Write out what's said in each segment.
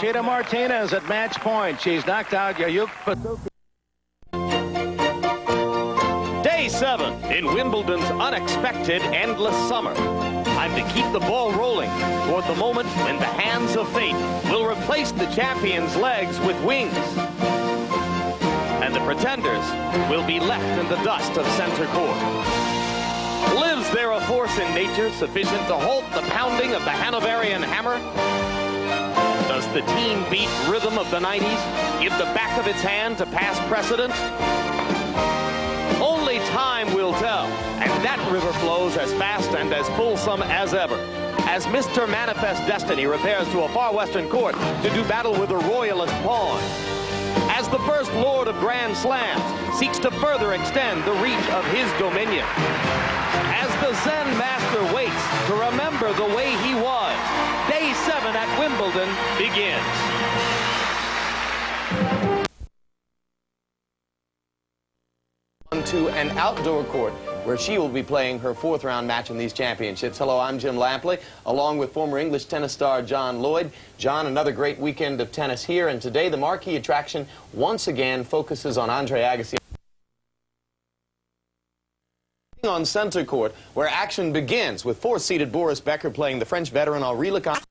Conchita Martinez at match point. She's knocked out Yayuk. Day 7 in Wimbledon's unexpected endless summer. Time to keep the ball rolling toward the moment when the hands of fate will replace the champion's legs with wings. And the pretenders will be left in the dust of center court. Lives there a force in nature sufficient to halt the pounding of the Hanoverian hammer? Does the team beat rhythm of the 90s give the back of its hand to past precedent? Only time will tell, and that river flows as fast and as fulsome as ever, as Mr. Manifest Destiny repairs to a far western court to do battle with a royalist pawn, as the first Lord of Grand Slams seeks to further extend the reach of his dominion, as the Zen master waits to remember the way he was. Day 7 at Wimbledon begins. To an outdoor court where she will be playing her 4th round match in these championships. Hello, I'm Jim Lampley, along with former English tennis star John Lloyd. John, another great weekend of tennis here, and today the marquee attraction once again focuses on Andre Agassi on center court, where action begins with 4th-seeded Boris Becker playing the French veteran Henri Lecomte.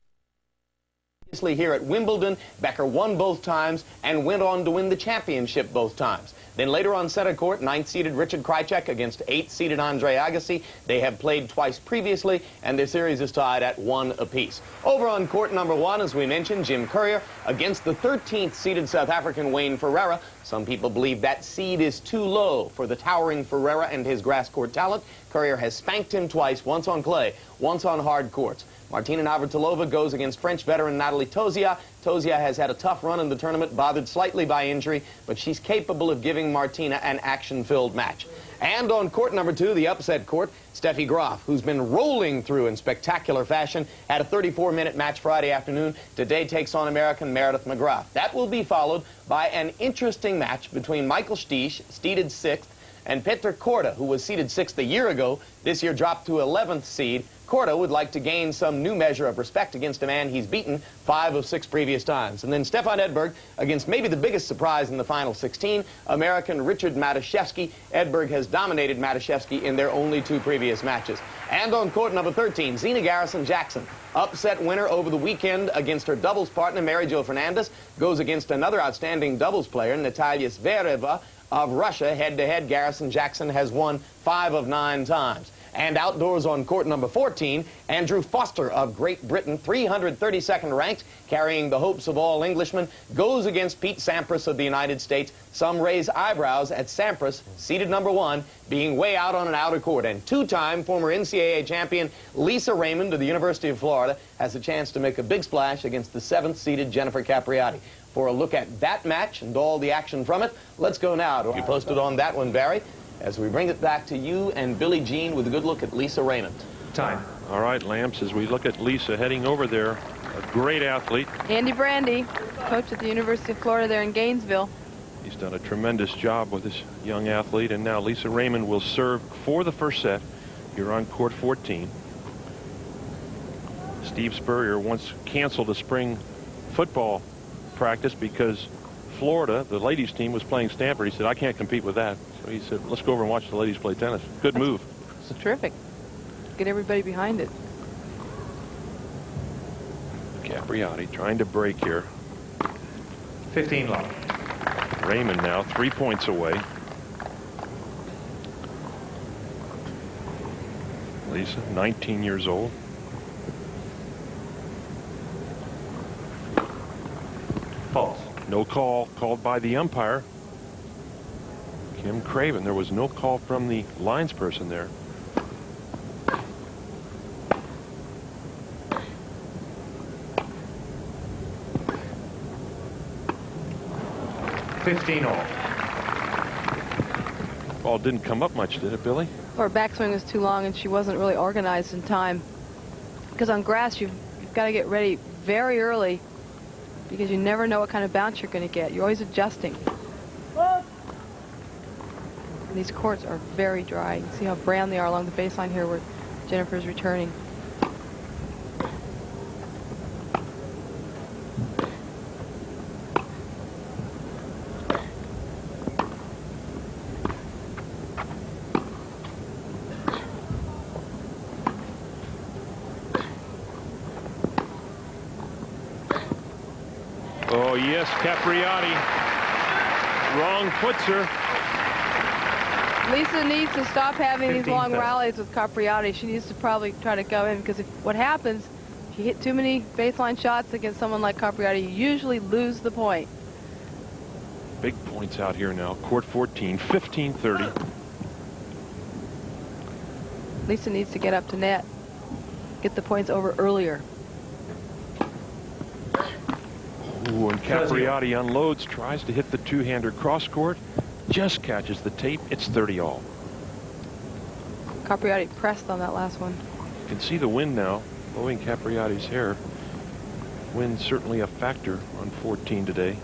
Here at Wimbledon, Becker won both times and went on to win the championship both times. Then later on center court, 9th-seeded Richard Krajicek against 8th-seeded Andre Agassi. They have played twice previously, and their series is tied at 1 apiece. Over on court number 1, as we mentioned, Jim Courier against the 13th-seeded South African Wayne Ferreira. Some people believe that seed is too low for the towering Ferreira and his grass court talent. Courier has spanked him twice, once on clay, once on hard courts. Martina Navratilova goes against French veteran Nathalie Tauziat. Tauziat has had a tough run in the tournament, bothered slightly by injury, but she's capable of giving Martina an action-filled match. And on court number 2, the upset court, Steffi Graf, who's been rolling through in spectacular fashion, had a 34-minute match Friday afternoon. Today takes on American Meredith McGrath. That will be followed by an interesting match between Michael Stich, seeded 6th, and Petr Korda, who was seeded 6th a year ago, this year dropped to 11th seed. Korda would like to gain some new measure of respect against a man he's beaten 5 of 6 previous times. And then Stefan Edberg against maybe the biggest surprise in the final 16, American Richard Matuszewski. Edberg has dominated Matuszewski in their only 2 previous matches. And on court number 13, Zina Garrison-Jackson, upset winner over the weekend against her doubles partner, Mary Jo Fernandez, goes against another outstanding doubles player, Natalia Zvereva of Russia. Head-to-head, Garrison-Jackson has won 5 of 9 times. And outdoors on court number 14, Andrew Foster of Great Britain, 332nd ranked, carrying the hopes of all Englishmen, goes against Pete Sampras of the United States. Some raise eyebrows at Sampras, seeded number 1, being way out on an outer court. And 2-time former NCAA champion Lisa Raymond of the University of Florida has a chance to make a big splash against the 7th-seeded Jennifer Capriati. For a look at that match and all the action from it, let's go now to you posted on that one, Barry, as we bring it back to you and Billie Jean with a good look at Lisa Raymond. Time. All right, Lamps, as we look at Lisa heading over there, a great athlete. Andy Brandy, coach at the University of Florida there in Gainesville. He's done a tremendous job with this young athlete, and now Lisa Raymond will serve for the first set here on court 14. Steve Spurrier once canceled a spring football practice because Florida, the ladies team, was playing Stanford. He said, I can't compete with that. So he said, let's go over and watch the ladies play tennis. Good move. It's terrific. Get everybody behind it. Capriati trying to break here. 15 love. Raymond now 3 points away. Lisa, 19 years old. False. No call called by the umpire. Kim Craven. There was no call from the linesperson there. Ball didn't come up much, did it, Billy? Her backswing was too long and she wasn't really organized in time. Because on grass, you've got to get ready very early because you never know what kind of bounce you're going to get. You're always adjusting. And these courts are very dry. You can see how brown they are along the baseline here where Jennifer's returning. Oh, yes, Capriati. Wrong puts her. Lisa needs to stop having these long 15-30. rallies with Capriati. She needs to probably try to go in, because what happens, if you hit too many baseline shots against someone like Capriati, you usually lose the point. Big points out here now. Court 14, 15-30. Lisa needs to get up to net, get the points over earlier. Ooh, and Capriati unloads, tries to hit the two-hander cross court, just catches the tape. It's 30 all. Capriati pressed on that last one. You can see the wind now blowing Capriati's hair. Wind's certainly a factor on 14 today.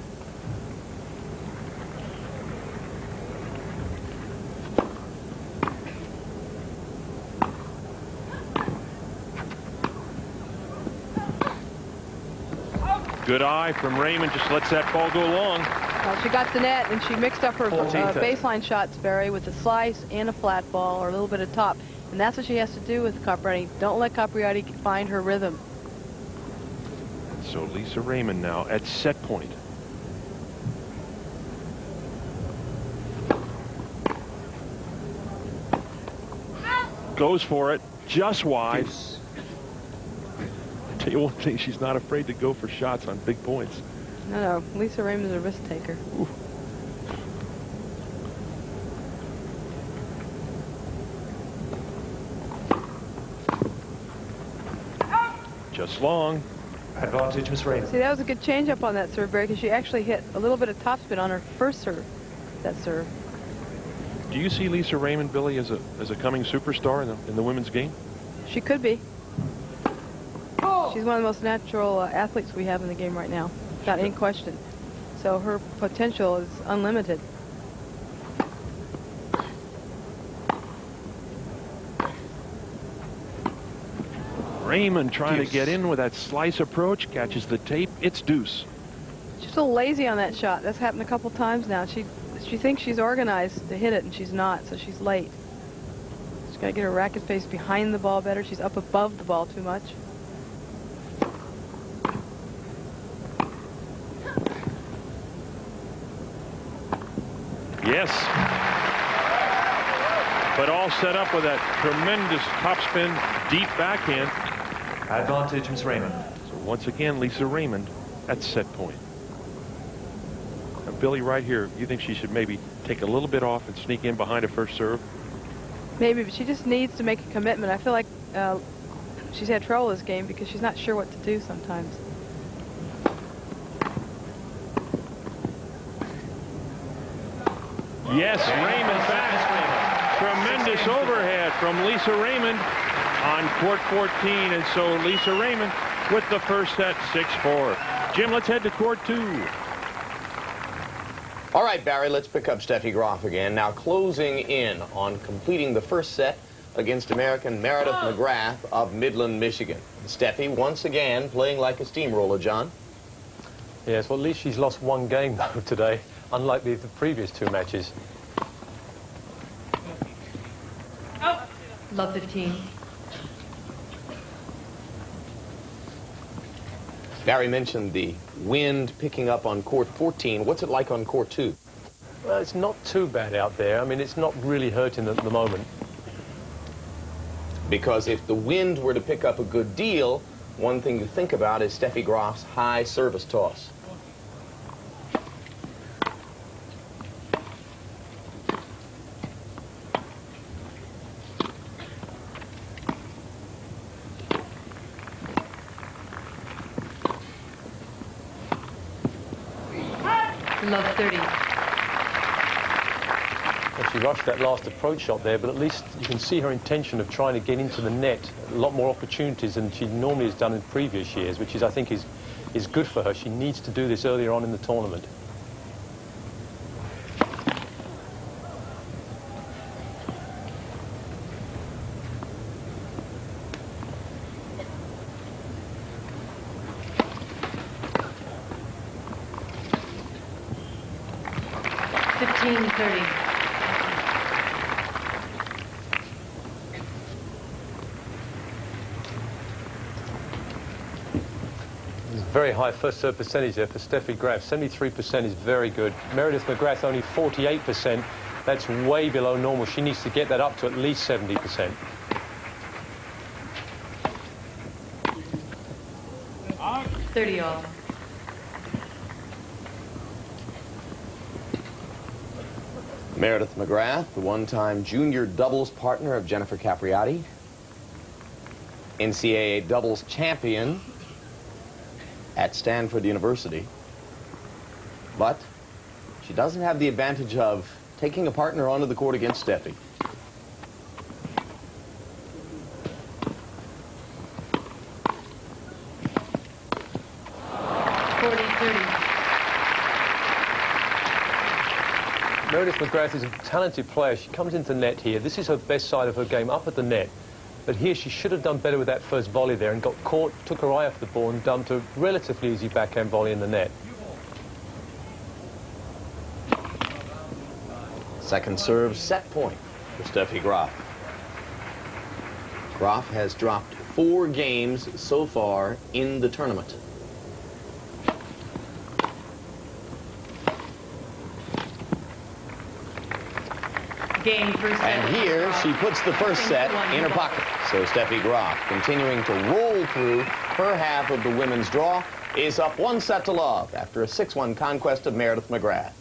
Good eye from Raymond, just lets that ball go long. Well, she got the net, and she mixed up her baseline shots, Barry, with a slice and a flat ball, or a little bit of top. And that's what she has to do with Capriati. Don't let Capriati find her rhythm. So Lisa Raymond now at set point. Goes for it, just wide. Tell you one thing, she's not afraid to go for shots on big points. No, Lisa Raymond's a risk taker. Ooh. Just long. Advantage, Miss Raymond. See, that was a good change-up on that serve, Barry, because she actually hit a little bit of topspin on her first serve, that serve. Do you see Lisa Raymond, Billy, as a coming superstar in the women's game? She could be. She's one of the most natural athletes we have in the game right now, without any question. So her potential is unlimited. Raymond trying to get in with that slice approach, catches the tape. It's deuce. She's a little lazy on that shot. That's happened a couple times now. She thinks she's organized to hit it, and she's not, so she's late. She's got to get her racket face behind the ball better. She's up above the ball too much. Yes. But all set up with that tremendous topspin, deep backhand. Advantage, Miss Raymond. So once again, Lisa Raymond at set point. Now, Billy, right here, you think she should maybe take a little bit off and sneak in behind a first serve? Maybe, but she just needs to make a commitment. I feel like she's had trouble this game because she's not sure what to do sometimes. Yes, Raymond back. Tremendous overhead from Lisa Raymond on court 14. And so Lisa Raymond with the first set, 6-4. Jim, let's head to court 2. All right, Barry, let's pick up Steffi Graf again. Now closing in on completing the first set against American Meredith McGrath of Midland, Michigan. Steffi once again playing like a steamroller, John. Yes, well, at least she's lost one game, though, today, unlike the previous two matches. Love 15. Barry mentioned the wind picking up on court 14. What's it like on court 2? Well, it's not too bad out there. I mean, it's not really hurting at the moment. Because if the wind were to pick up a good deal, one thing to think about is Steffi Graf's high service toss. Love 30. Well, she rushed that last approach shot there, but at least you can see her intention of trying to get into the net. A lot more opportunities than she normally has done in previous years, which is, I think, is good for her. She needs to do this earlier on in the tournament. Very high first serve percentage there for Steffi Graf. 73% is very good. Meredith McGrath only 48%. That's way below normal. She needs to get that up to at least 70%. Thirty all. Meredith McGrath, the one-time junior doubles partner of Jennifer Capriati, NCAA doubles champion at Stanford University. But she doesn't have the advantage of taking a partner onto the court against Steffi. Meredith McGrath is a talented player. She comes into net here. This is her best side of her game, up at the net. But here she should have done better with that first volley there and got caught, took her eye off the ball and dumped a relatively easy backhand volley in the net. Second serve set point for Steffi Graf. Graf has dropped 4 games so far in the tournament. Game first set. And here she puts the first set in her pocket. So Steffi Graf, continuing to roll through her half of the women's draw, is up 1-0 after a 6-1 conquest of Meredith McGrath.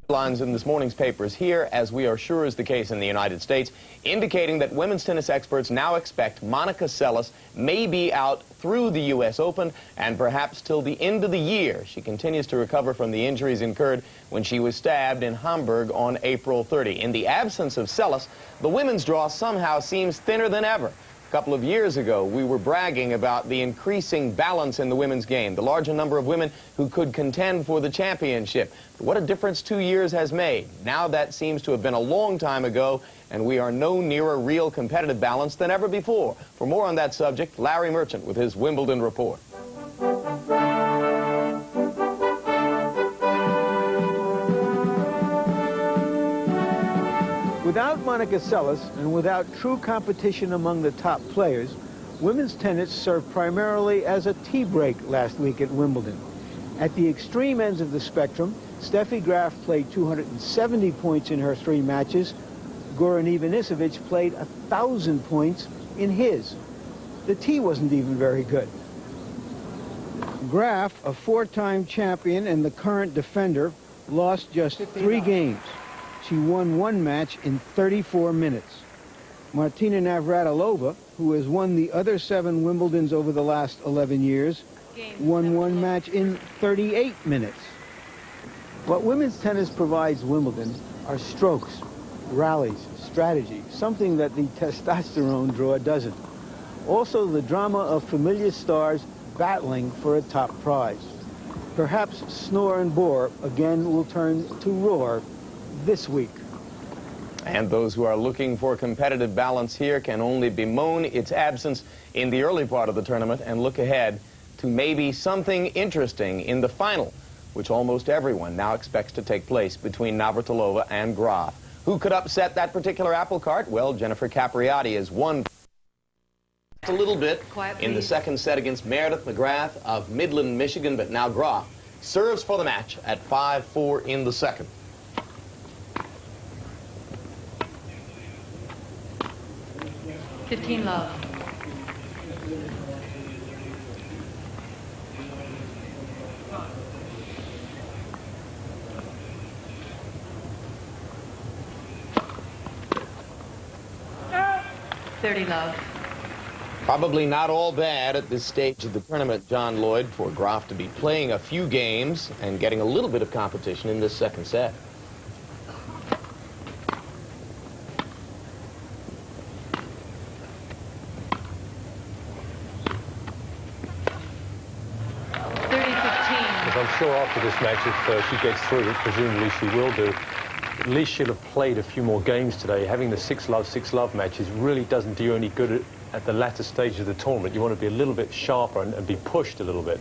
Headlines in this morning's papers here, as we are sure is the case in the United States, indicating that women's tennis experts now expect Monica Seles may be out through the U.S. Open and perhaps till the end of the year. She continues to recover from the injuries incurred when she was stabbed in Hamburg on April 30. In the absence of Seles, the women's draw somehow seems thinner than ever. A couple of years ago, we were bragging about the increasing balance in the women's game, the larger number of women who could contend for the championship. But what a difference 2 years has made. Now that seems to have been a long time ago, and we are no nearer real competitive balance than ever before. For more on that subject, Larry Merchant with his Wimbledon report. Without Monica Seles and without true competition among the top players, women's tennis served primarily as a tea break last week at Wimbledon. At the extreme ends of the spectrum, Steffi Graf played 270 points in her 3 matches. Goran Ivanisevic played 1,000 points in his. The tea wasn't even very good. Graf, a 4-time champion and the current defender, lost just 3 games. She won 1 match in 34 minutes. Martina Navratilova, who has won the other 7 Wimbledons over the last 11 years, won 1 match in 38 minutes. What women's tennis provides Wimbledon are strokes, rallies, strategy, something that the testosterone draw doesn't. Also the drama of familiar stars battling for a top prize. Perhaps snore and bore again will turn to roar this week. And those who are looking for competitive balance here can only bemoan its absence in the early part of the tournament and look ahead to maybe something interesting in the final, which almost everyone now expects to take place between Navratilova and Graf. Who could upset that particular apple cart? Well, Jennifer Capriati has won a little bit in the second set against Meredith McGrath of Midland, Michigan, but now Graf serves for the match at 5-4 in the second. Love. Love. Probably not all bad at this stage of the tournament, John Lloyd, for Graf to be playing a few games and getting a little bit of competition in this second set. I'm sure after this match, if she gets through, which presumably she will do, at least she'll have played a few more games today. Having the 6-love matches really doesn't do you any good at the latter stage of the tournament. You want to be a little bit sharper and be pushed a little bit.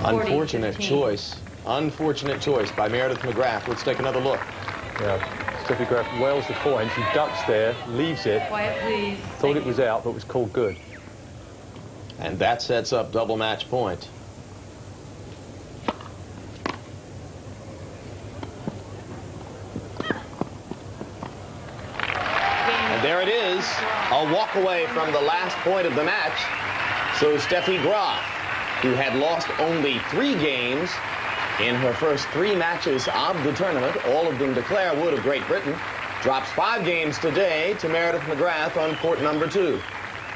Unfortunate choice Unfortunate choice by Meredith McGrath. Let's take another look. Yeah, Steffi Graf wails the forehand. She ducks there, leaves it. Quiet, please. Thought it was out, but was called good. And that sets up double match point. And there it is, a walk away from the last point of the match. So Steffi Graf, who had lost only 3 games in her first 3 matches of the tournament, all of them declare wood of Great Britain, drops 5 games today to Meredith McGrath on court number 2.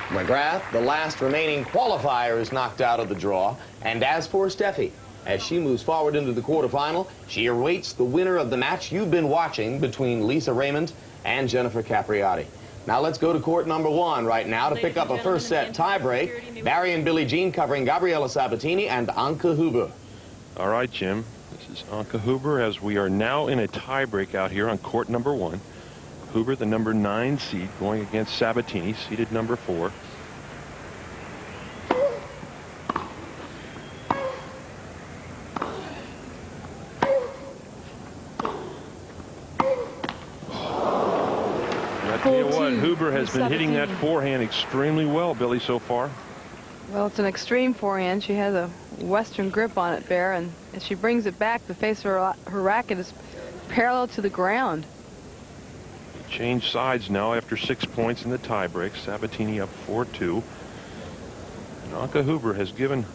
McGrath, the last remaining qualifier, is knocked out of the draw. And as for Steffi, as she moves forward into the quarterfinal, she awaits the winner of the match you've been watching between Lisa Raymond and Jennifer Capriati. Now let's go to court number 1 right now to pick up a first set tiebreak. Barry and Billie Jean covering Gabriela Sabatini and Anke Huber. All right, Jim. This is Anke Huber as we are now in a tiebreak out here on court number 1. Huber, the number 9 seed, going against Sabatini, seeded number 4. I tell you what, Huber has been hitting that forehand extremely well, Billy, so far. Well, it's an extreme forehand. She has a Western grip on it, Bear, and as she brings it back, the face of her racket is parallel to the ground. Change sides now after 6 points in the tiebreak. Sabatini up 4-2. And Anke Huber has given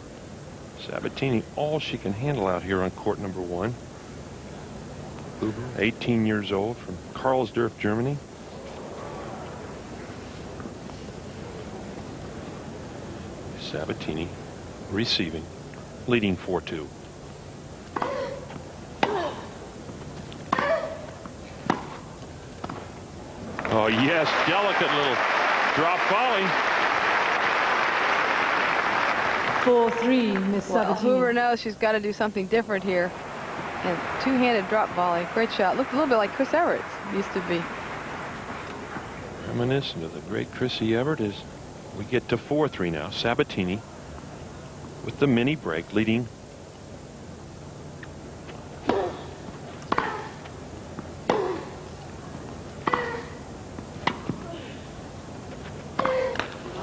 Sabatini all she can handle out here on court number 1. Huber, 18 years old, from Karlsdorf, Germany. Sabatini receiving, leading 4-2. Oh, yes, delicate little drop volley. 4-3, Miss Sabatini. Huber knows she's got to do something different here. And two-handed drop volley. Great shot. Looked a little bit like Chris Everett's used to be. Reminiscent of the great Chrissy Everett as we get to 4-3 now. Sabatini with the mini break leading.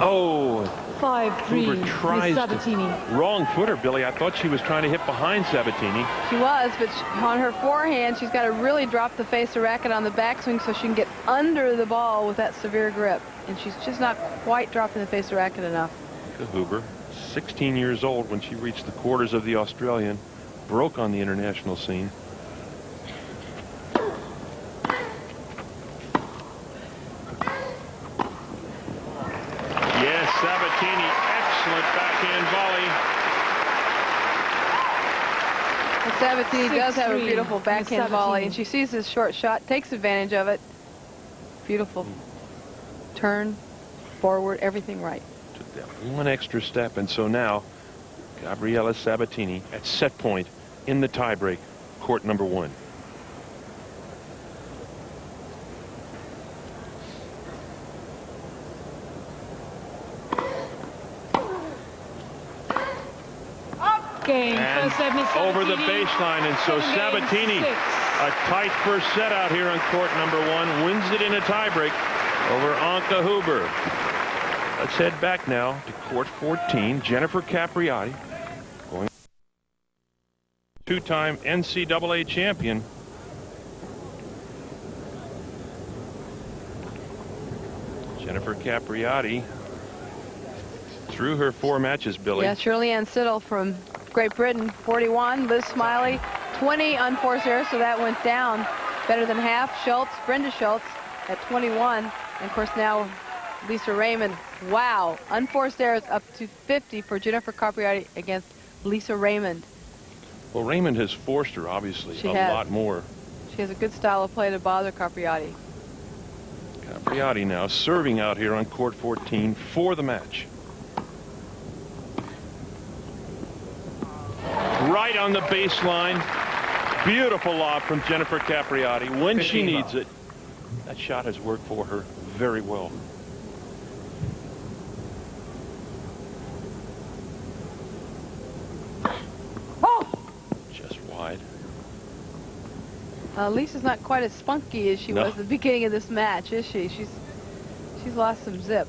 Oh, 5-3, tries Miss Sabatini. Wrong footer, Billy. I thought she was trying to hit behind Sabatini. She was, but on her forehand, she's got to really drop the face of racket on the backswing so she can get under the ball with that severe grip. And she's just not quite dropping the face of racket enough. Huber, 16 years old when she reached the quarters of the Australian, broke on the international scene. Yes, Sabatini, excellent backhand volley. And Sabatini does have a 6-3, beautiful backhand volley, and she sees this short shot, takes advantage of it. Beautiful turn, forward, everything right. Took that one extra step, and so now Gabriela Sabatini at set point in the tiebreak, court number 1. Game. First serve, Miss Sabatini. Over the baseline, and so Sabatini, a tight first set out here on court number 1, wins it in a tiebreak over Anke Huber. Let's head back now to court 14. Jennifer Capriati, going two-time NCAA champion. Jennifer Capriati through her 4 matches, Billy. Yeah, Shirley Ann Siddle from Great Britain, 41. Liz Smiley, 20 unforced errors, so that went down better than half. Schultz, Brenda Schultz at 21. And of course now Lisa Raymond. Wow, unforced errors up to 50 for Jennifer Capriati against Lisa Raymond. Well, Raymond has forced her, obviously, She a has. lot more. She has a good style of play to bother Capriati. Capriati now serving out here on court 14 for the match. Right on the baseline. Beautiful lob from Jennifer Capriati when she needs it. That shot has worked for her very well. Just wide. Lisa's not quite as spunky as she was at the beginning of this match, is she? She's lost some zip.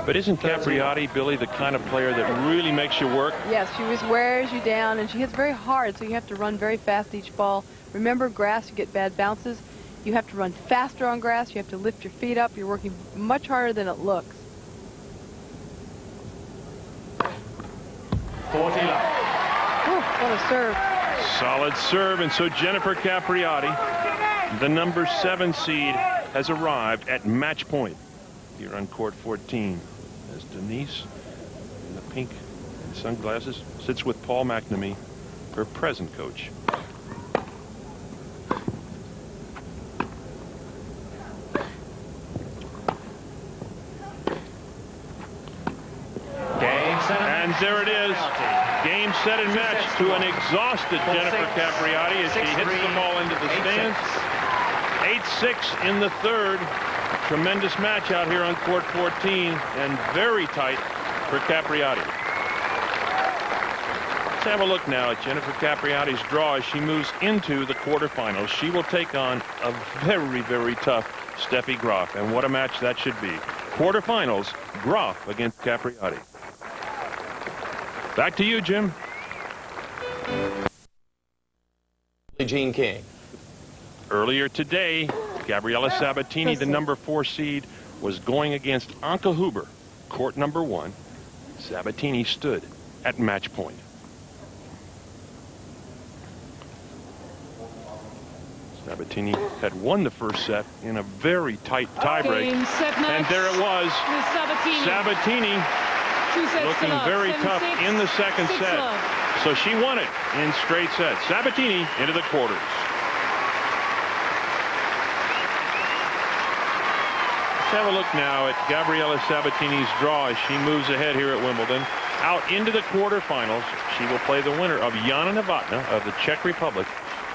But isn't Capriati, Billy, the kind of player that really makes you work? Yes, she just wears you down, and she hits very hard, so you have to run very fast each ball. Remember, grass, you get bad bounces. You have to run faster on grass. You have to lift your feet up. You're working much harder than it looks. 40 love. What a serve. Solid serve, and so Jennifer Capriati, the number 7 seed, has arrived at match point here on court 14. As Denise, in the pink and sunglasses, sits with Paul McNamee, her present coach. And there it is. Game, set, and match to an exhausted Jennifer Capriati as she hits the ball into the stands. 8-6 in the third. Tremendous match out here on court 14, and very tight for Capriati. Let's have a look now at Jennifer Capriati's draw as she moves into the quarterfinals. She will take on a very, very tough Steffi Graf, and what a match that should be. Quarterfinals, Graf against Capriati. Back to you, Jim. Jean King. Earlier today, Gabriela Sabatini, the number 4 seed, was going against Anke Huber, court number 1. Sabatini stood at match point. Sabatini had won the first set in a very tight tiebreak. And there it was. Sabatini looking very tough in the second set. So she won it in straight sets. Sabatini into the quarters. Let's have a look now at Gabriela Sabatini's draw as she moves ahead here at Wimbledon. Out into the quarterfinals, she will play the winner of Jana Novotná of the Czech Republic,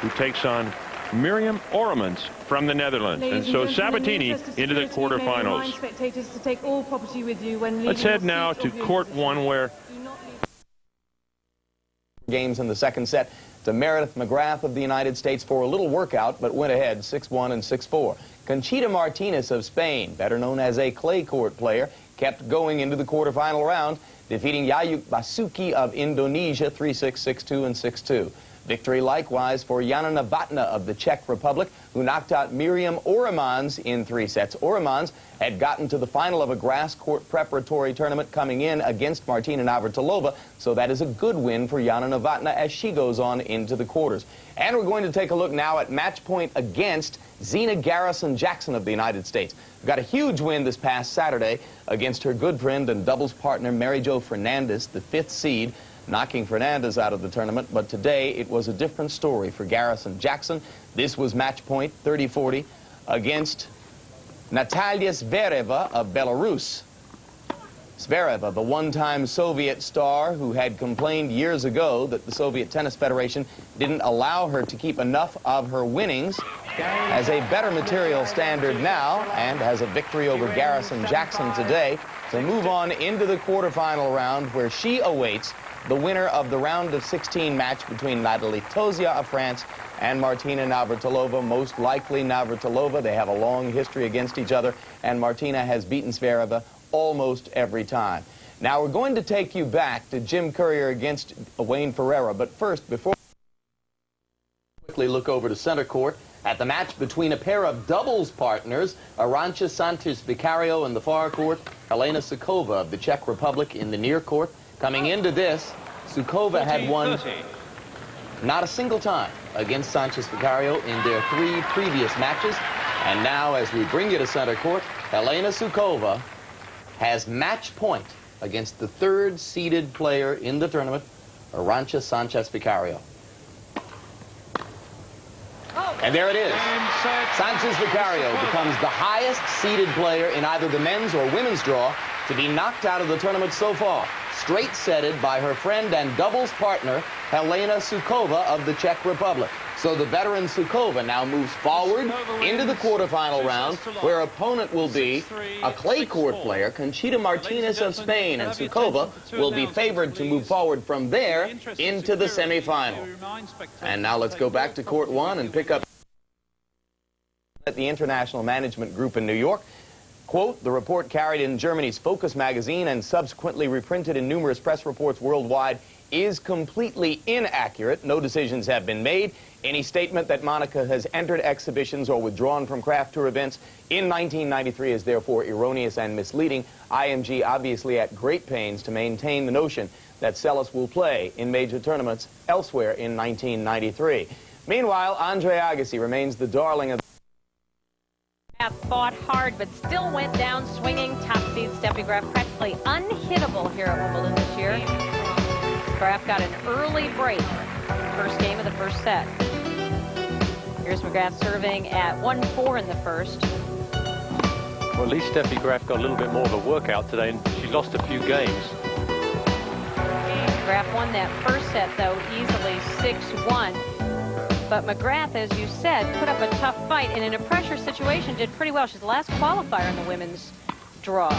who takes on Miriam Oremans from the Netherlands. And so Sabatini into the quarterfinals. Let's head now to court 1, where games in the second set to Meredith McGrath of the United States for a little workout, but went ahead 6-1 and 6-4. Conchita Martinez of Spain, better known as a clay court player, kept going into the quarterfinal round, defeating Yayuk Basuki of Indonesia 3-6, 6-2, and 6-2. Victory likewise for Jana Novotná of the Czech Republic, who knocked out Miriam Oremans in 3 sets. Oremans had gotten to the final of a grass court preparatory tournament coming in against Martina Navratilova, so that is a good win for Jana Novotná as she goes on into the quarters. And we're going to take a look now at match point against Zina Garrison-Jackson of the United States. Got a huge win this past Saturday against her good friend and doubles partner Mary Jo Fernandez, the 5th seed, knocking Fernandez out of the tournament. But today it was a different story for Garrison-Jackson. This was match point 30-40 against Natalia Zvereva of Belarus. Zvereva, the one-time Soviet star who had complained years ago that the Soviet Tennis Federation didn't allow her to keep enough of her winnings, has a better material standard now and has a victory over Garrison-Jackson today to move on into the quarterfinal round, where she awaits the winner of the round of 16 match between Nathalie Tauziat of France and Martina Navratilova. Most likely Navratilova. They have a long history against each other, and Martina has beaten Zvereva almost every time. Now we're going to take you back to Jim Courier against Wayne Ferreira, but first, before we quickly look over to center court at the match between a pair of doubles partners, Arantxa Sanchez Vicario in the far court, Helena Sukova of the Czech Republic in the near court. Coming into this, Sukova had won not a single time against Sanchez Vicario in their 3 previous matches. And now, as we bring you to center court, Helena Sukova has match point against the 3rd seeded player in the tournament, Arantxa Sanchez Vicario. And there it is. Sanchez Vicario becomes the highest seeded player in either the men's or women's draw to be knocked out of the tournament so far. straight-setted by her friend and doubles partner, Helena Sukova of the Czech Republic. So the veteran Sukova now moves forward into the quarterfinal round, where opponent will be a clay court player, Conchita Martinez of Spain, and Sukova will be favored to move forward from there into the semifinal. And now let's go back to court one and pick up at the International Management Group in New York. Quote, the report carried in Germany's Focus magazine and subsequently reprinted in numerous press reports worldwide is completely inaccurate. No decisions have been made. Any statement that Monica has entered exhibitions or withdrawn from craft tour events in 1993 is therefore erroneous and misleading. IMG obviously at great pains to maintain the notion that Seles will play in major tournaments elsewhere in 1993. Meanwhile, Andre Agassi remains the darling of fought hard, but still went down swinging. Top seed Steffi Graf practically unhittable here at Wimbledon this year. Graf got an early break. First game of the first set. Here's McGrath serving at 1-4 in the first. Well, at least Steffi Graf got a little bit more of a workout today, and she lost a few games. Graf won that first set, though, easily 6-1. But McGrath, as you said, put up a tough fight, and in a pressure situation did pretty well. She's the last qualifier in the women's draw.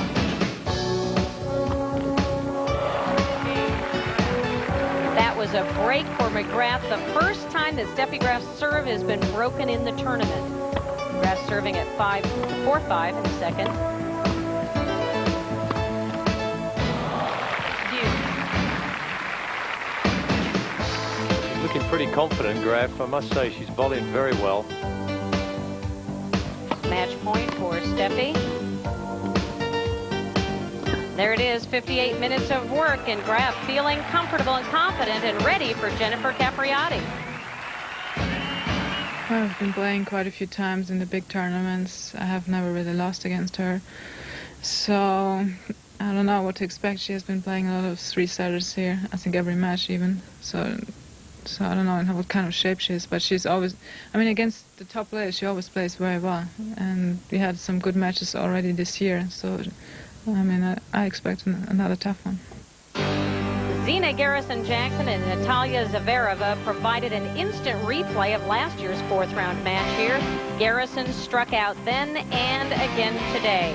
That was a break for McGrath, the first time that Steffi Graf's serve has been broken in the tournament. McGrath serving at 4-5 in the second. Looking pretty confident, Graf. I must say she's volleying very well. Match point for Steffi. There it is, 58 minutes of work, and Graf feeling comfortable and confident and ready for Jennifer Capriati. Well, I've been playing quite a few times in the big tournaments. I have never really lost against her. So I don't know what to expect. She has been playing a lot of three-setters here. I think every match even. So I don't know what kind of shape she is, but she's always, I mean, against the top players, she always plays very well. And we had some good matches already this year, so, I mean, I expect another tough one. Zina, Garrison-Jackson, and Natalia Zvereva provided an instant replay of last year's fourth-round match here. Garrison struck out then and again today.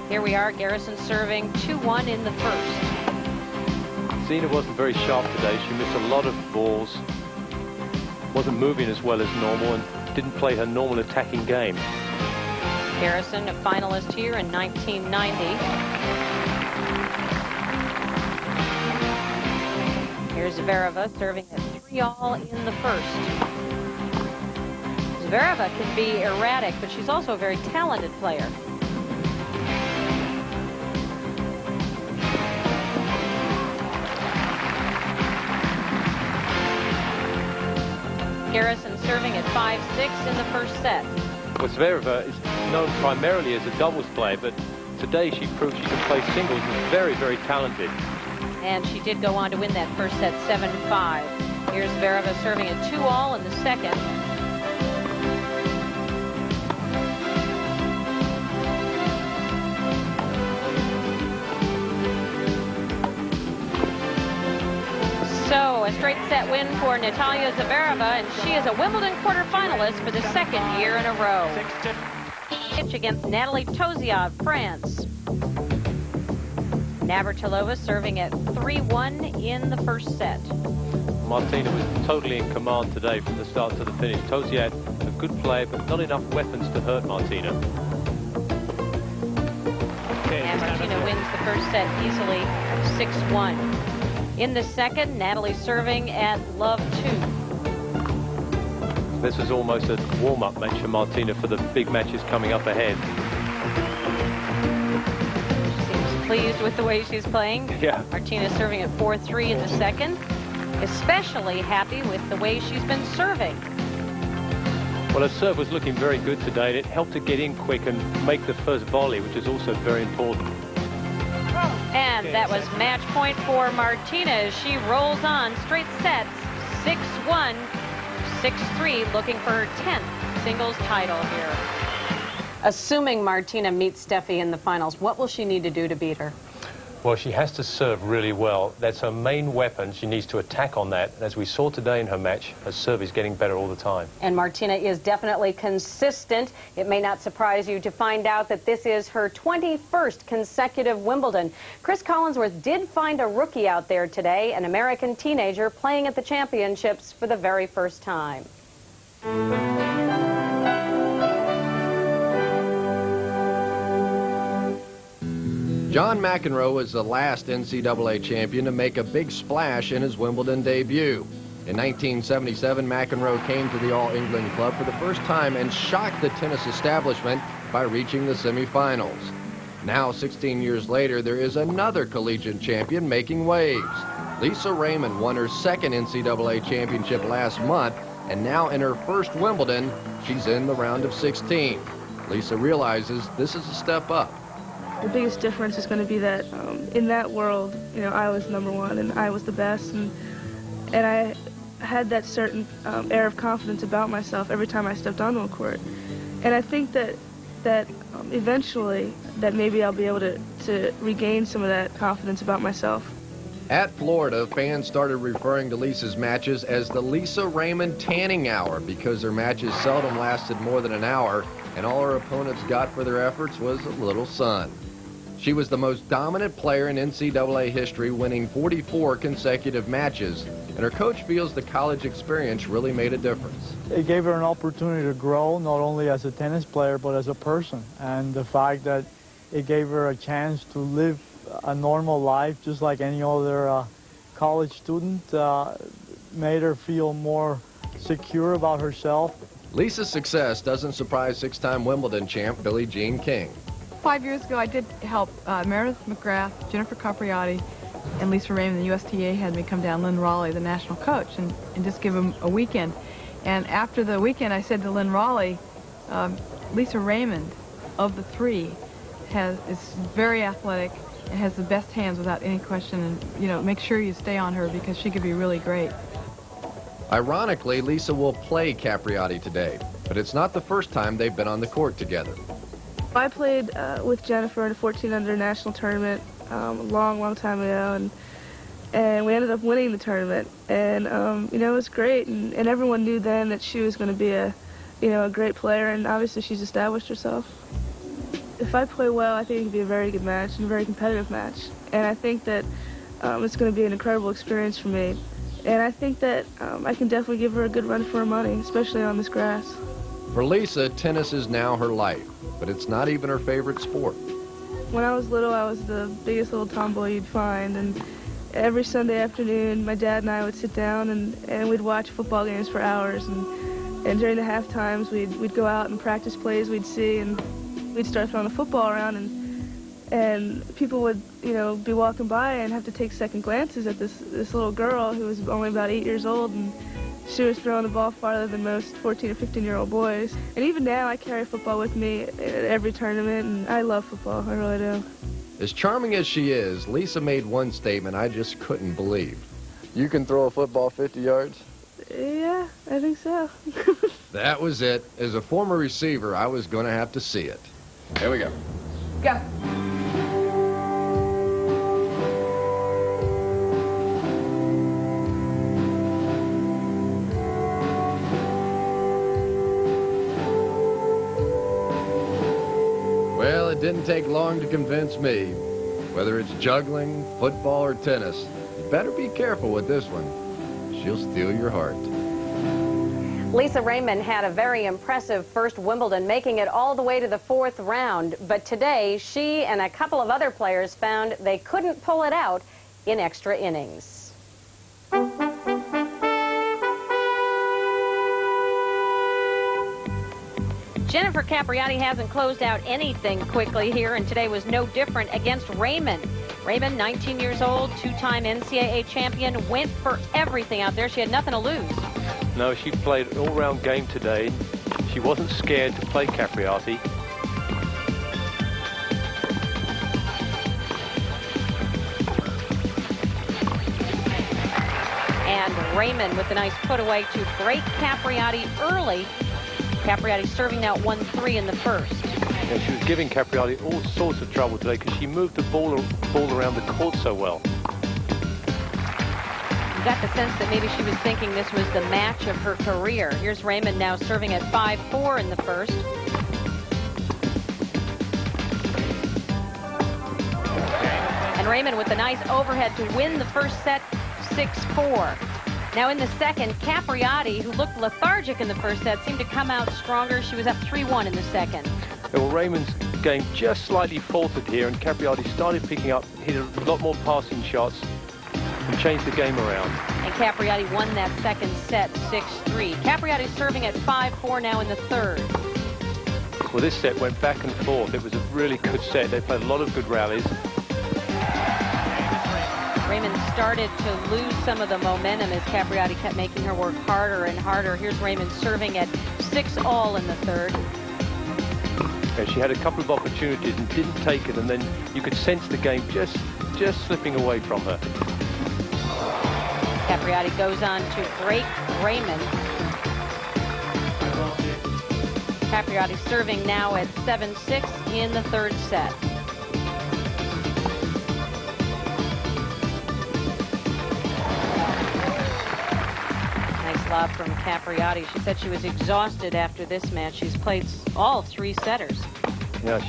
Here we are, Garrison serving 2-1 in the first. Zina wasn't very sharp today. She missed a lot of balls. Wasn't moving as well as normal and didn't play her normal attacking game. Garrison, a finalist here in 1990. Here's Zvereva serving at 3-all in the first. Zvereva can be erratic, but she's also a very talented player. Garrison serving at 5-6 in the first set. Well, Zvereva is known primarily as a doubles player, but today she proved she can play singles and is very, very talented. And she did go on to win that first set 7-5. Here's Zvereva serving at 2-all in the second. So a straight set win for Natalia Zvereva, and she is a Wimbledon quarterfinalist for the second year in a row. Pitch against Nathalie Tauziat, France. Navratilova serving at 3-1 in the first set. Martina was totally in command today from the start to the finish. Tauziat, a good player, but not enough weapons to hurt Martina. And Martina wins the first set easily, 6-1. In the second, Natalie serving at love 2. This was almost a warm-up match for Martina for the big matches coming up ahead. Seems pleased with the way she's playing. Yeah. Martina serving at 4-3 in the second. Especially happy with the way she's been serving. Well, her serve was looking very good today, and it helped her get in quick and make the first volley, which is also very important. And that was match point for Martina as she rolls on straight sets, 6-1, 6-3, looking for her 10th singles title here. Assuming Martina meets Steffi in the finals, what will she need to do to beat her? Well, she has to serve really well. That's her main weapon. She needs to attack on that. And as we saw today in her match, her serve is getting better all the time. And Martina is definitely consistent. It may not surprise you to find out that this is her 21st consecutive Wimbledon. Chris Collinsworth did find a rookie out there today, an American teenager playing at the championships for the very first time. John McEnroe was the last NCAA champion to make a big splash in his Wimbledon debut. In 1977, McEnroe came to the All-England Club for the first time and shocked the tennis establishment by reaching the semifinals. Now, 16 years later, there is another collegiate champion making waves. Lisa Raymond won her second NCAA championship last month, and now in her first Wimbledon, she's in the round of 16. Lisa realizes this is a step up. The biggest difference is going to be that in that world, you know, I was #1 and I was the best, and I had that certain air of confidence about myself every time I stepped onto a court. And I think that eventually that maybe I'll be able to regain some of that confidence about myself. At Florida, fans started referring to Lisa's matches as the Lisa Raymond tanning hour because her matches seldom lasted more than an hour, and all her opponents got for their efforts was a little sun. She was the most dominant player in NCAA history, winning 44 consecutive matches, and her coach feels the college experience really made a difference. It gave her an opportunity to grow, not only as a tennis player, but as a person. And the fact that it gave her a chance to live a normal life, just like any other college student, made her feel more secure about herself. Lisa's success doesn't surprise six-time Wimbledon champ Billie Jean King. 5 years ago, I did help Meredith, McGrath, Jennifer Capriati, and Lisa Raymond. The USTA had me come down, Lynn Raleigh, the national coach, and just give them a weekend. And after the weekend, I said to Lynn Raleigh, Lisa Raymond, of the three, is very athletic and has the best hands without any question. And, you know, make sure you stay on her because she could be really great. Ironically, Lisa will play Capriati today, but it's not the first time they've been on the court together. I played with Jennifer in a 14 under national tournament a long time ago, and we ended up winning the tournament. And you know, it was great, and everyone knew then that she was going to be a great player, and obviously she's established herself. If I play well, I think it could be a very good match and a very competitive match. And I think that it's going to be an incredible experience for me. And I think that I can definitely give her a good run for her money, especially on this grass. For Lisa, tennis is now her life, but it's not even her favorite sport. When I was little, I was the biggest little tomboy you'd find, and every Sunday afternoon, my dad and I would sit down and we'd watch football games for hours, and during the half times, we'd go out and practice plays we'd see, and we'd start throwing the football around, and people would, you know, be walking by and have to take second glances at this little girl who was only about 8 years old, and she was throwing the ball farther than most 14 or 15-year-old boys. And even now, I carry football with me at every tournament, and I love football, I really do. As charming as she is, Lisa made one statement I just couldn't believe. You can throw a football 50 yards? Yeah, I think so. That was it. As a former receiver, I was going to have to see it. Here we go. Go. Well, it didn't take long to convince me. Whether it's juggling, football, or tennis, you better be careful with this one. She'll steal your heart. Lisa Raymond had a very impressive first Wimbledon, making it all the way to the 4th round. But today, she and a couple of other players found they couldn't pull it out in extra innings. Jennifer Capriati hasn't closed out anything quickly here, and today was no different against Raymond. Raymond, 19 years old, two-time NCAA champion, went for everything out there. She had nothing to lose. No, she played an all-round game today. She wasn't scared to play Capriati. And Raymond with a nice put away to break Capriati early. Capriati serving now 1-3 in the first. Yeah, she was giving Capriati all sorts of trouble today because she moved the ball around the court so well. You got the sense that maybe she was thinking this was the match of her career. Here's Raymond now serving at 5-4 in the first. And Raymond with a nice overhead to win the first set, 6-4. Now in the second, Capriati, who looked lethargic in the first set, seemed to come out stronger. She was up 3-1 in the second. Well, Raymond's game just slightly faltered here, and Capriati started picking up, hit a lot more passing shots, and changed the game around. And Capriati won that second set, 6-3. Capriati serving at 5-4 now in the third. Well, this set went back and forth. It was a really good set. They played a lot of good rallies. Raymond started to lose some of the momentum as Capriati kept making her work harder and harder. Here's Raymond serving at 6-all in the third. Yeah, she had a couple of opportunities and didn't take it, and then you could sense the game just slipping away from her. Capriati goes on to break Raymond. Capriati serving now at 7-6 in the third set. Lob from Capriati. She said she was exhausted after this match. She's played all three setters. Yeah,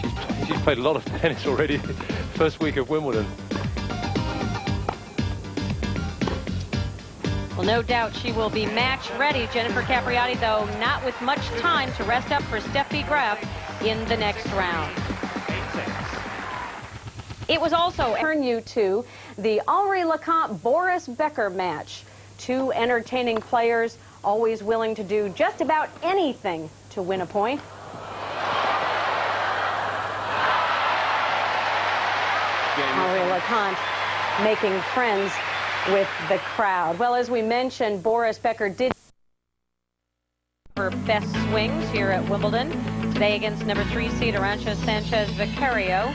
she's played a lot of tennis already. First week of Wimbledon. Well, no doubt she will be match ready. Jennifer Capriati, though, not with much time to rest up for Steffi Graf in the next round. It was also turn you to the Henri Lecomte-Boris Becker match. Two entertaining players, always willing to do just about anything to win a point. Henri Lecomte making friends with the crowd. Well, as we mentioned, Boris Becker did her best swings here at Wimbledon. Today against number 3 seed Arantxa Sanchez Vicario.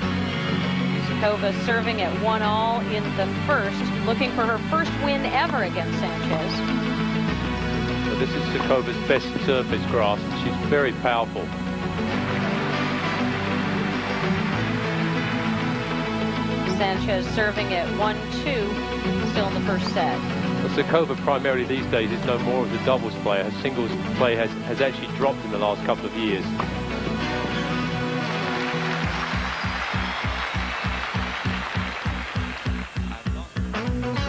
Sukova serving at 1-all in the first, looking for her first win ever against Sanchez. So this is Sukova's best surface, Graf. She's very powerful. Sanchez serving at 1-2, still in the first set. Well, Sukova primarily these days is no more of a doubles player. Her singles play has actually dropped in the last couple of years.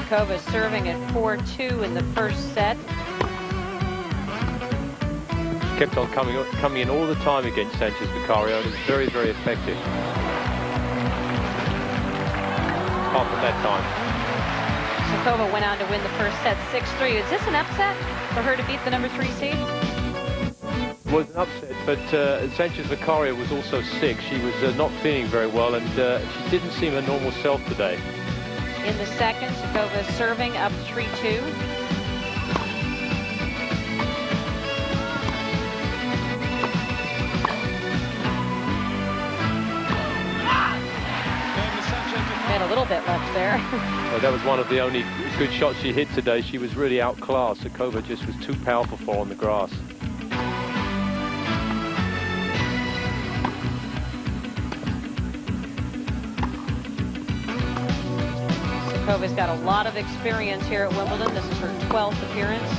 Sukova serving at 4-2 in the first set. Kept on coming in all the time against Sanchez Vicario, and it's very, very effective. Apart from that time. Sukova went on to win the first set 6-3. Is this an upset for her to beat the number 3 seed? It was an upset, but Sanchez Vicario was also sick. She was not feeling very well, and she didn't seem her normal self today. In the second, Sukova serving up 3-2. Had a little bit left there. Well, that was one of the only good shots she hit today. She was really outclassed. Sukova just was too powerful for her on the grass. Sukova's got a lot of experience here at Wimbledon. This is her 12th appearance.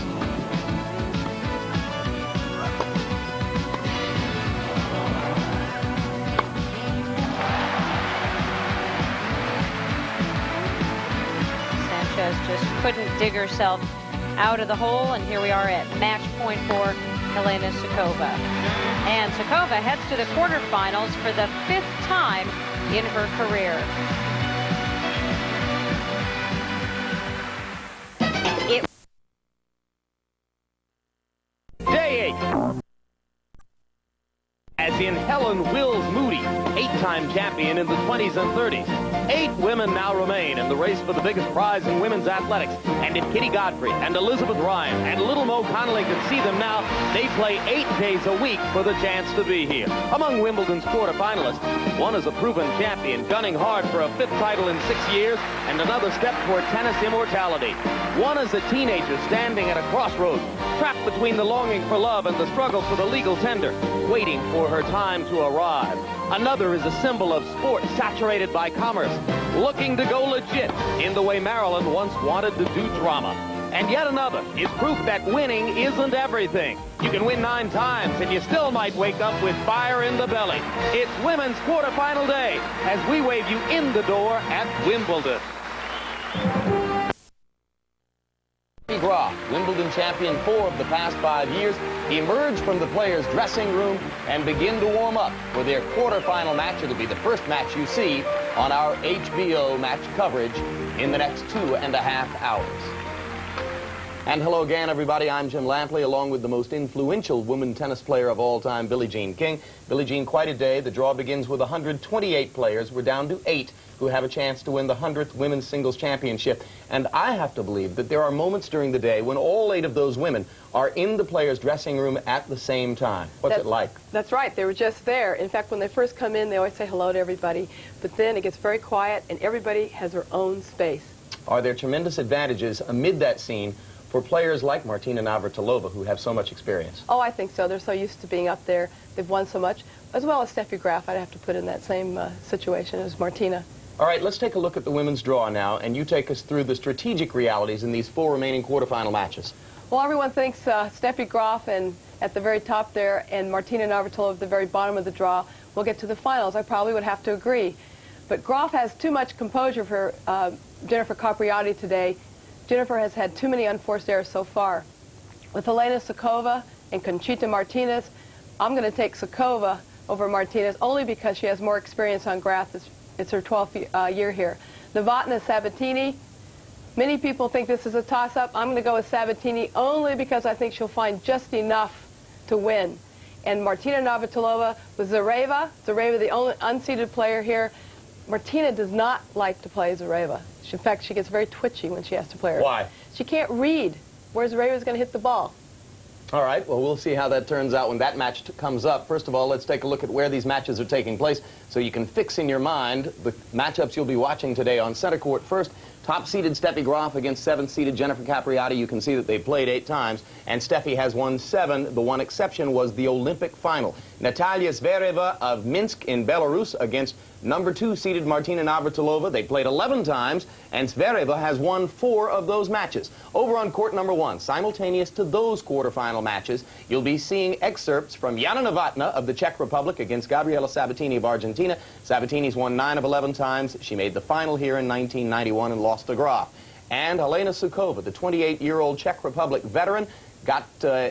Sanchez just couldn't dig herself out of the hole, and here we are at match point for Helena Sukova. And Sukova heads to the quarterfinals for the 5th time in her career. Day 8. As in Helen Wills Moody, 8-time champion in the 20s and 30s. 8 women now remain in the race for the biggest prize in women's athletics. And if Kitty Godfrey and Elizabeth Ryan and Little Mo Connolly could see them now, they play 8 days a week for the chance to be here. Among Wimbledon's quarterfinalists, one is a proven champion, gunning hard for a 5th title in 6 years and another step toward tennis immortality. One is a teenager standing at a crossroads, trapped between the longing for love and the struggle for the legal tender, waiting for her time to arrive. Another is a symbol of sport saturated by commerce, looking to go legit in the way Maryland once wanted to do drama. And yet another is proof that winning isn't everything. You can win 9 times and you still might wake up with fire in the belly. It's women's quarterfinal day as we wave you in the door at Wimbledon. Graf, Wimbledon champion 4 of the past 5 years, emerge from the players' dressing room and begin to warm up for their quarterfinal match. It'll be the first match you see on our HBO match coverage in the next 2.5 hours. And hello again, everybody. I'm Jim Lampley, along with the most influential women tennis player of all time, Billie Jean King. Billie Jean, quite a day. The draw begins with 128 players. We're down to 8 who have a chance to win the 100th Women's Singles Championship. And I have to believe that there are moments during the day when all 8 of those women are in the players' dressing room at the same time. What's it like? That's right. They were just there. In fact, when they first come in, they always say hello to everybody. But then it gets very quiet, and everybody has their own space. Are there tremendous advantages amid that scene for players like Martina Navratilova, who have so much experience? Oh, I think so. They're so used to being up there. They've won so much, as well as Steffi Graf. I'd have to put in that same situation as Martina. All right, let's take a look at the women's draw now, and you take us through the strategic realities in these 4 remaining quarterfinal matches. Well, everyone thinks Steffi Graf and at the very top there and Martina Navratilova at the very bottom of the draw will get to the finals. I probably would have to agree. But Graf has too much composure for Jennifer Capriati today. Jennifer has had too many unforced errors so far. With Helena Sukova and Conchita Martinez, I'm going to take Sukova over Martinez only because she has more experience on grass. It's her 12th year here. Novotna Sabatini, many people think this is a toss-up. I'm going to go with Sabatini only because I think she'll find just enough to win. And Martina Navratilova with Zvereva. Zvereva, the only unseeded player here. Martina does not like to play Zvereva. In fact, she gets very twitchy when she has to play her. Why? She can't read where Zvereva is going to hit the ball. All right, well, we'll see how that turns out when that match comes up. First of all, let's take a look at where these matches are taking place so you can fix in your mind the matchups you'll be watching today on center court. First, top-seeded Steffi Graf against 7th-seeded Jennifer Capriati. You can see that they played 8 times, and Steffi has won 7. The one exception was the Olympic final. Natalia Zvereva of Minsk in Belarus against number 2-seeded Martina Navratilova. They played 11 times, and Zvereva has won 4 of those matches. Over on court number 1, simultaneous to those quarterfinal matches, you'll be seeing excerpts from Jana Novotna of the Czech Republic against Gabriela Sabatini of Argentina. Sabatini's won 9 of 11 times. She made the final here in 1991 and lost to Graf. And Helena Sukova, the 28-year-old Czech Republic veteran, got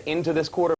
into this quarter